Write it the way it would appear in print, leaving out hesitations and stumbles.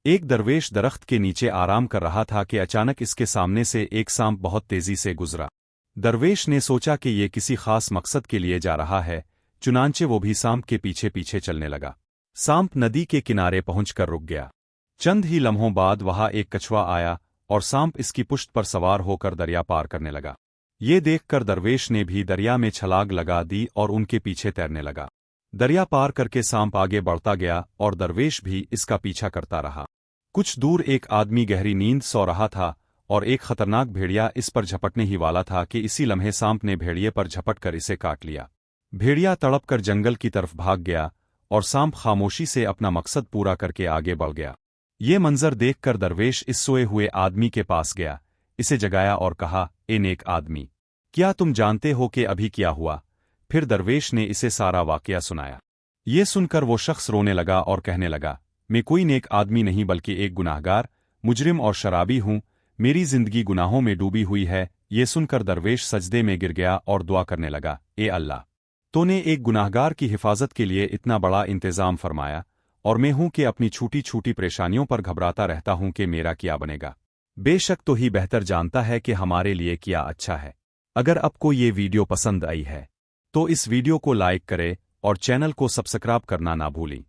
ایک درویش درخت کے نیچے آرام کر رہا تھا کہ اچانک اس کے سامنے سے ایک سانپ بہت تیزی سے گزرا۔ درویش نے سوچا کہ یہ کسی خاص مقصد کے لیے جا رہا ہے، چنانچہ وہ بھی سانپ کے پیچھے پیچھے چلنے لگا۔ سانپ ندی کے کنارے پہنچ کر رک گیا۔ چند ہی لمحوں بعد وہاں ایک کچھوا آیا اور سانپ اس کی پشت پر سوار ہو کر دریا پار کرنے لگا۔ یہ دیکھ کر درویش نے بھی دریا میں چھلانگ لگا دی اور ان کے پیچھے تیرنے لگا۔ دریا پار کر کے سانپ آگے بڑھتا گیا اور درویش بھی اس کا پیچھا کرتا رہا۔ کچھ دور ایک آدمی گہری نیند سو رہا تھا اور ایک خطرناک بھیڑیا اس پر جھپٹنے ہی والا تھا کہ اسی لمحے سانپ نے بھیڑیے پر جھپٹ کر اسے کاٹ لیا۔ بھیڑیا تڑپ کر جنگل کی طرف بھاگ گیا اور سانپ خاموشی سے اپنا مقصد پورا کر کے آگے بڑھ گیا۔ یہ منظر دیکھ کر درویش اس سوئے ہوئے آدمی کے پاس گیا، اسے جگایا اور کہا، اے نیک آدمی، کیا تم جانتے ہو کہ ابھی کیا ہوا؟ پھر درویش نے اسے سارا واقعہ سنایا۔ یہ سن کر وہ شخص رونے لگا اور کہنے لگا، میں کوئی نیک آدمی نہیں بلکہ ایک گناہگار، مجرم اور شرابی ہوں، میری زندگی گناہوں میں ڈوبی ہوئی ہے۔ یہ سن کر درویش سجدے میں گر گیا اور دعا کرنے لگا، اے اللہ، تو نے ایک گناہگار کی حفاظت کے لیے اتنا بڑا انتظام فرمایا، اور میں ہوں کہ اپنی چھوٹی چھوٹی پریشانیوں پر گھبراتا رہتا ہوں کہ میرا کیا بنے گا۔ بے شک تو ہی بہتر جانتا ہے کہ ہمارے لیے کیا اچھا ہے۔ اگر آپ کو یہ ویڈیو پسند آئی ہے تو اس ویڈیو کو لائک کرے اور چینل کو سبسکرائب کرنا نہ بھولیں۔